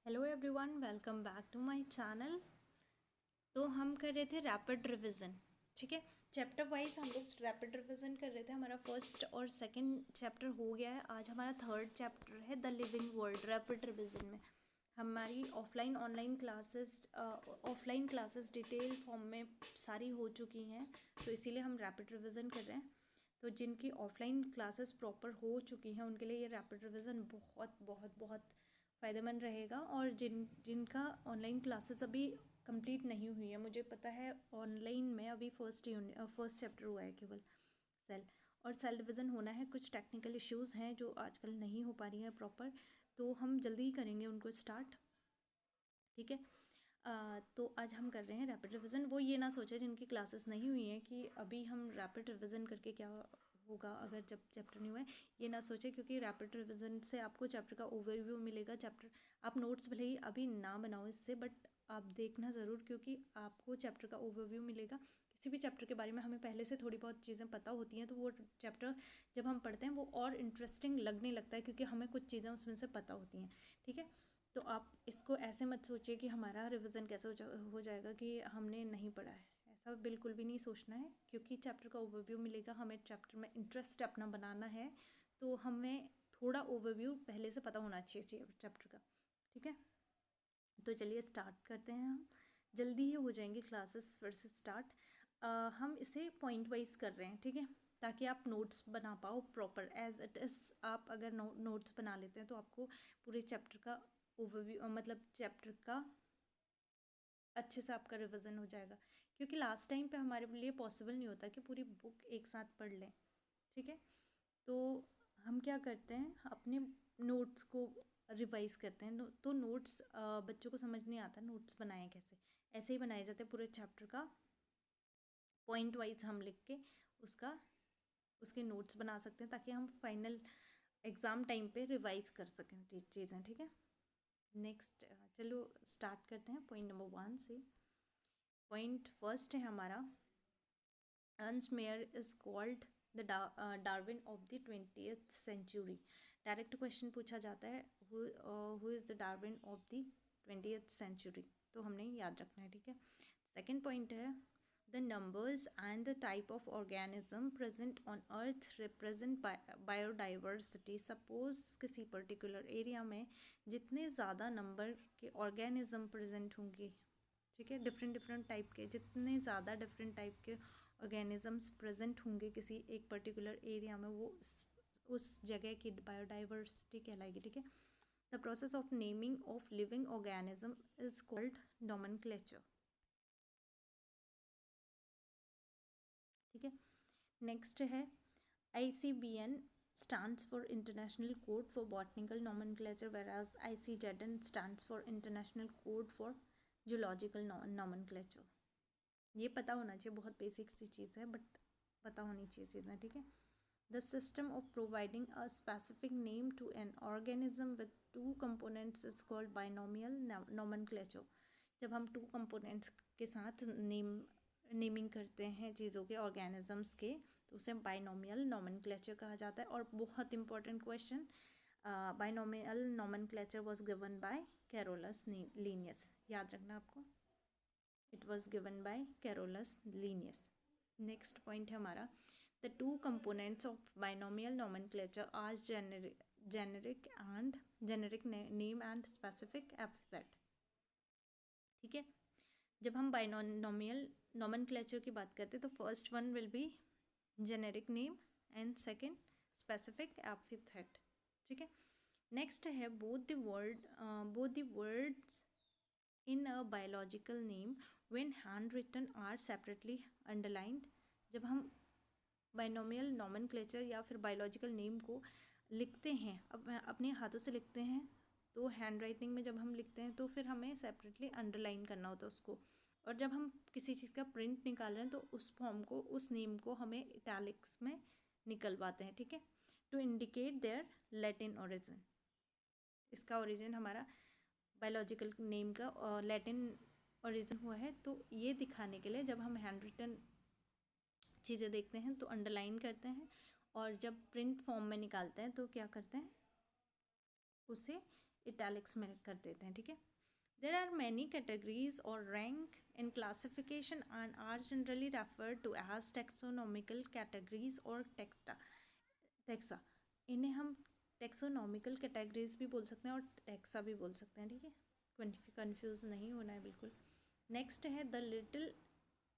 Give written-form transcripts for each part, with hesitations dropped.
Hello everyone, welcome back to my channel. तो हम कर रहे थे रैपिड रिवीजन। ठीक है, चैप्टर वाइज हम लोग रैपिड रिवीजन कर रहे थे। हमारा फर्स्ट और सेकंड चैप्टर हो गया है। आज हमारा थर्ड चैप्टर है the living world. Rapid revision में हमारी ऑफलाइन क्लासेस डिटेल फॉर्म में सारी हो चुकी हैं, तो इसीलिए हम रैपिड रिवीजन कर रहे हैं। तो जिनकी ऑफलाइन क्लासेस प्रॉपर हो चुकी हैं उनके लिए ये रैपिड रिवीजन बहुत बहुत बहुत फ़ायदेमंद रहेगा। और जिनका ऑनलाइन क्लासेस अभी कंप्लीट नहीं हुई है, मुझे पता है ऑनलाइन में अभी फर्स्ट चैप्टर हुआ है केवल सेल डिवीज़न होना है। कुछ टेक्निकल इश्यूज़ हैं जो आजकल नहीं हो पा रही है प्रॉपर, तो हम जल्दी ही करेंगे उनको स्टार्ट। ठीक है, तो आज हम कर रहे हैं रैपिड रिवीजन। वो ये ना सोचे जिनकी क्लासेस नहीं हुई हैं कि अभी हम रैपिड रिवीजन करके क्या होगा अगर जब चैप्टर नहीं हुआ है, ये ना सोचे, क्योंकि रैपिड रिवीजन से आपको चैप्टर का ओवरव्यू मिलेगा। चैप्टर आप नोट्स भले ही अभी ना बनाओ इससे, बट आप देखना ज़रूर, क्योंकि आपको चैप्टर का ओवरव्यू मिलेगा। किसी भी चैप्टर के बारे में हमें पहले से थोड़ी बहुत चीज़ें पता होती हैं, तो वो चैप्टर जब हम पढ़ते हैं वो और इंटरेस्टिंग लगने लगता है, क्योंकि हमें कुछ चीज़ें उसमें से पता होती हैं। ठीक है, तो आप इसको ऐसे मत सोचिए कि हमारा रिवीजन कैसे हो जाएगा कि हमने नहीं पढ़ा है। ऐसा बिल्कुल भी नहीं सोचना है, क्योंकि चैप्टर का ओवरव्यू मिलेगा। हमें चैप्टर में इंटरेस्ट अपना बनाना है, तो हमें थोड़ा ओवरव्यू पहले से पता होना चाहिए चैप्टर का। ठीक है, तो चलिए स्टार्ट करते हैं। हम जल्दी ही हो जाएंगी क्लासेस फिर से स्टार्ट। हम इसे पॉइंट वाइज कर रहे हैं, ठीक है, ताकि आप नोट्स बना पाओ प्रॉपर एज इट इज़। आप अगर नोट्स बना लेते हैं तो आपको पूरे चैप्टर का ओवरव्यू, मतलब चैप्टर का अच्छे से आपका रिवीजन हो जाएगा। क्योंकि लास्ट टाइम पे हमारे लिए पॉसिबल नहीं होता कि पूरी बुक एक साथ पढ़ लें। ठीक है, तो हम क्या करते हैं, अपने नोट्स को रिवाइज करते हैं। तो नोट्स बच्चों को समझ नहीं आता नोट्स बनाए कैसे। ऐसे ही बनाए जाते हैं पूरे चैप्टर का, पॉइंट वाइज हम लिख के उसके नोट्स बना सकते हैं, ताकि हम फाइनल एग्ज़ाम टाइम पे रिवाइज कर सकें चीज़ें। ठीक है, नेक्स्ट चलो स्टार्ट करते हैं पॉइंट नंबर 1 से। पॉइंट फर्स्ट है हमारा, Ernst Mayr is called the Darwin of the 20th century. Direct question पूछा जाता है, who is the Darwin of the 20th century, तो हमने याद रखना है। ठीक है, सेकेंड पॉइंट है, the numbers and the type of organism present on earth represent biodiversity. Suppose किसी पर्टिकुलर एरिया में जितने ज़्यादा नंबर के ऑर्गेनिज्म प्रेजेंट होंगे, ठीक है, डिफरेंट डिफरेंट टाइप के, जितने ज़्यादा डिफरेंट टाइप के ऑर्गेनिजम्स प्रेजेंट होंगे किसी एक पर्टिकुलर एरिया में, वो उस जगह की बायोडाइवर्सिटी कहलाएगी। ठीक है, the process of naming of living organism is called nomenclature. ठीक है, नेक्स्ट है ICBN stands for International Code for Botanical Nomenclature, whereas ICZN stands for International Code for Zoological Nomenclature. ये पता होना चाहिए, बहुत बेसिक सी चीज़ है, बट पता होनी चाहिए चीज़ें। ठीक है, the system of providing a specific name to an organism with two components is called binomial nomenclature. जब हम टू कंपोनेंट्स के साथ नेमिंग करते हैं चीज़ों के, ऑर्गेनिजम्स के, तो उसे बाइनोमियल नोमेनक्लेचर कहा जाता है। और बहुत important question, binomial nomenclature was given by Carolus Linnaeus. याद रखना आपको, it was given by Carolus Linnaeus. Next point है हमारा, the two components of binomial nomenclature are generic name and specific epithet. ठीक है, जब हम बाइनोमियल नोमेनक्लेचर की बात करते हैं तो first one will be generic name and second specific epithet. ठीक है, नेक्स्ट है both the words in a biological name when handwritten are separately underlined। जब हम बाइनोमियल नोमेनक्लेचर या फिर बायोलॉजिकल नेम को लिखते हैं, अब अपने हाथों से लिखते हैं, तो हैंड राइटिंग में जब हम लिखते हैं तो फिर हमें सेपरेटली अंडरलाइन करना होता है उसको। और जब हम किसी चीज़ का प्रिंट निकाल रहे हैं तो उस फॉर्म को, उस नेम को हमें इटैलिक्स में निकलवाते हैं। ठीक है, to indicate their Latin origin. इसका ओरिजिन हमारा बायोलॉजिकल नेम का लैटिन ओरिजिन हुआ है, तो ये दिखाने के लिए जब हम हैंड रिटन चीज़ें देखते हैं तो अंडरलाइन करते हैं, और जब प्रिंट फॉर्म में निकालते हैं तो क्या करते हैं, उसे इटैलिक्स में कर देते हैं, ठीक है। देयर आर मैनी कैटेगरीज और rank in classification and are generally referred to as taxonomical categories और टेक्सा। इन्हें हम टेक्सोनॉमिकल कैटेगरीज भी बोल सकते हैं और टेक्सा भी बोल सकते हैं, ठीक है, कन्फ्यूज नहीं होना है बिल्कुल। नेक्स्ट है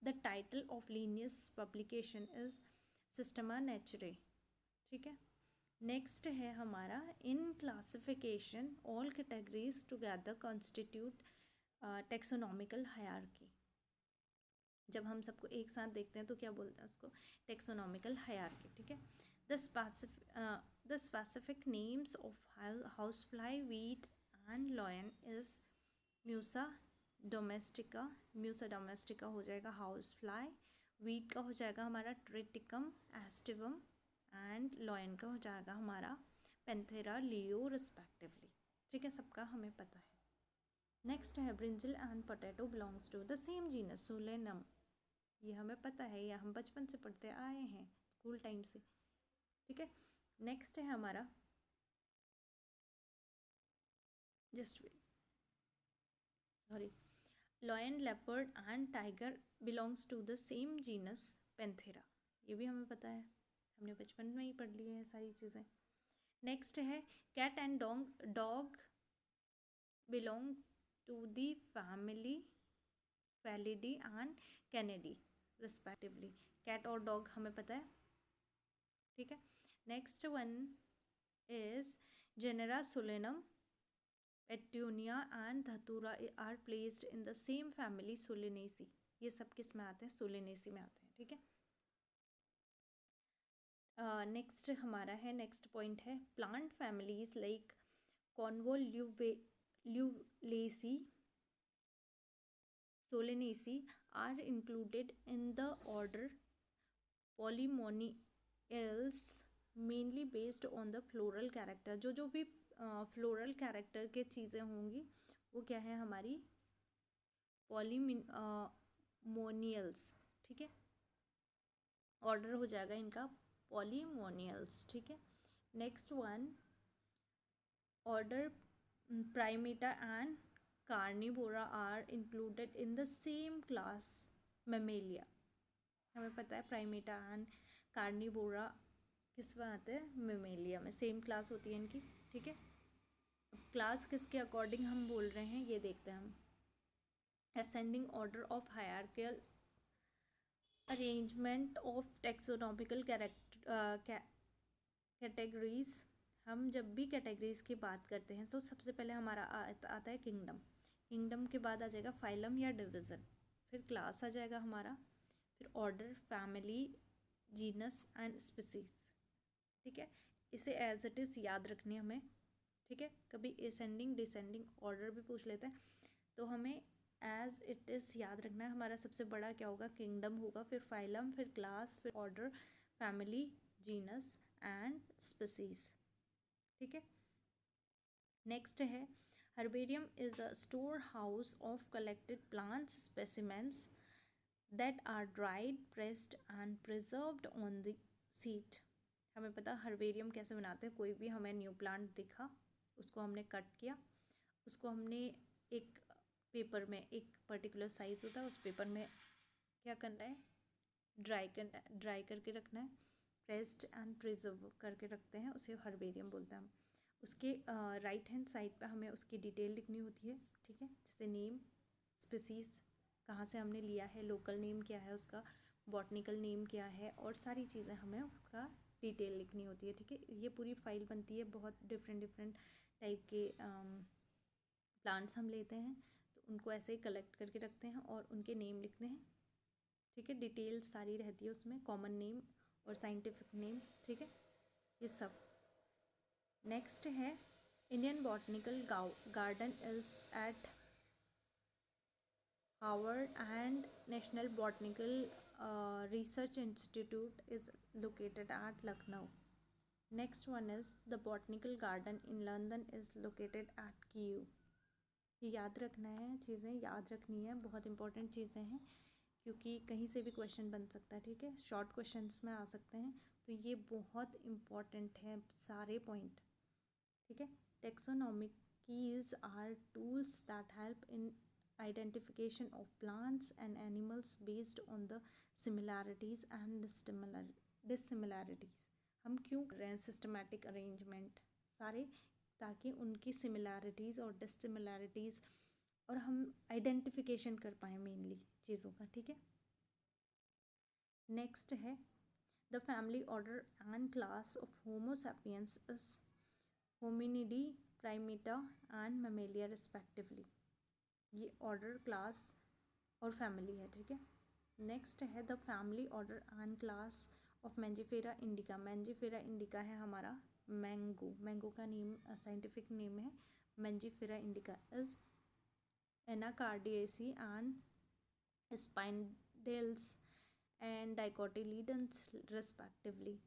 the title of Linnaeus publication is Systema नेचुरे, ठीक है। नेक्स्ट है हमारा in classification all categories together constitute taxonomical hierarchy. जब हम सबको एक साथ देखते हैं तो क्या बोलते हैं उसको, टेक्सोनॉमिकल हायरार्की, ठीक है। The specific names of house fly, wheat and lion is Musa domestica हो जाएगा हाउस फ्लाई, वीट का हो जाएगा हमारा ट्रिटिकम एस्टिवम एंड लॉयन का हो जाएगा हमारा पेंथेरा लियो रिस्पेक्टिवली, ठीक है, सबका हमें पता है। नेक्स्ट है brinjal and potato belongs to the same genus Solanum, ये हमें पता है, या हम बचपन से पढ़ते आए हैं स्कूल टाइम से, ठीक है। नेक्स्ट है हमारा lion, leopard and tiger belongs to the same genus Panthera, ये भी हमें पता है, हमने बचपन में ही पढ़ ली है सारी चीज़ें। नेक्स्ट है cat and dog belong to the family Felidae and Canidae respectively, cat और डॉग हमें पता है, ठीक है। Next one is genera Solanum, Petunia and Datura are placed in the same family Solanaceae, ये सब किस में आते हैं, सोलेनेसी में आते हैं, ठीक है। नेक्स्ट हमारा है, नेक्स्ट पॉइंट है plant families like Convolvulaceae Solanaceae are included in the order Polemoniales mainly based on the floral character. जो भी फ्लोरल कैरेक्टर के चीज़ें होंगी वो क्या है हमारी पॉलीमोनियल्स, ठीक है, ऑर्डर हो जाएगा इनका पॉलीमोनियल्स, ठीक है। Next one order Primata and Carnivora are included in the same class Mammalia, हमें पता है प्राइमेटा एंड कार्निवोरा किस में आते हैं, मेमेलिया में, सेम क्लास होती है इनकी, ठीक है। अब क्लास किसके अकॉर्डिंग हम बोल रहे हैं ये देखते हैं हम। Ascending order of hierarchical arrangement of taxonomical categories, हम जब भी कैटेगरीज की बात करते हैं तो सबसे पहले हमारा आता है किंगडम के बाद आ जाएगा फाइलम या डिवीज़न, फिर क्लास आ जाएगा हमारा, फिर order, family, genus and species, ठीक है। इसे एज इट इज़ याद रखनी है हमें, ठीक है। कभी असेंडिंग डिसेंडिंग ऑर्डर भी पूछ लेते हैं तो हमें एज इट इज़ याद रखना है। हमारा सबसे बड़ा क्या होगा, किंगडम होगा, फिर फाइलम, फिर क्लास, फिर order, family, genus and species, ठीक है। नेक्स्ट है herbarium is a store house of collected plants specimens that are dried, pressed and preserved on the sheet. हमें पता हर्बेरियम कैसे बनाते हैं, कोई भी हमें न्यू प्लांट दिखा उसको हमने कट किया, उसको हमने एक पेपर में, एक पर्टिकुलर साइज़ होता है उस पेपर में क्या करना है, ड्राई करके रखना है, प्रेस्ड एंड प्रिजर्व करके रखते हैं, उसे हर्बेरियम बोलते हैं हम। उसके राइट हैंड साइड पे हमें उसकी डिटेल लिखनी होती है, ठीक है, जैसे नेम, स्पीसीज कहाँ से हमने लिया है, लोकल नेम क्या है उसका, बॉटनिकल नेम क्या है, और सारी चीज़ें हमें उसका डिटेल लिखनी होती है, ठीक है। ये पूरी फाइल बनती है, बहुत डिफरेंट टाइप के प्लांट्स हम लेते हैं तो उनको ऐसे ही कलेक्ट करके रखते हैं और उनके नेम लिखते हैं, ठीक है। डिटेल सारी रहती है उसमें, कॉमन नेम और साइंटिफिक नेम, ठीक है, ये सब। नेक्स्ट है Indian botanical garden is eight Harvard and national botanical research institute is located at Lucknow. Next one is the botanical garden in London is located at Kyiv. ये याद रखना है, चीज़ें याद रखनी है, बहुत इंपॉर्टेंट चीज़ें हैं क्योंकि कहीं से भी क्वेश्चन बन सकता है, ठीक है, शॉर्ट क्वेश्चंस में आ सकते हैं, तो ये बहुत इम्पॉर्टेंट है सारे पॉइंट, ठीक है। Taxonomic keys are tools that help in identification of plants and animals based on the similarities and dissimilarities. हम क्यों कर रहे हैं सिस्टमेटिक अरेंजमेंट सारे, ताकि उनकी सिमिलैरिटीज़ और डिससिमिलैरिटीज़ और हम आइडेंटिफिकेशन कर पाएँ मेनली चीज़ों का, ठीक है। नेक्स्ट है the family order and class of Homo sapiens is Hominidae, Primata and Mammalia respectively. ये ऑर्डर, क्लास और फैमिली है, ठीक है। नेक्स्ट है the family order and class of Mangifera indica. Mangifera indica है हमारा मैंगो, मैंगो का नेम साइंटिफिक नेम है Mangifera indica. Is Anacardiaceae and Sapindales and dicotyledons respectively.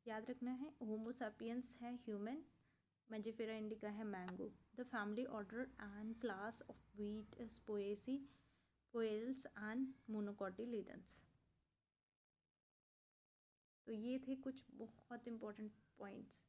याद रखना है, होमो सैपियंस है ह्यूमन, मैंजीफेरा इंडिका है mango. The family order and class of wheat is Poaceae, Poales and monocotyledons. तो ये थे कुछ बहुत इंपॉर्टेंट पॉइंट्स।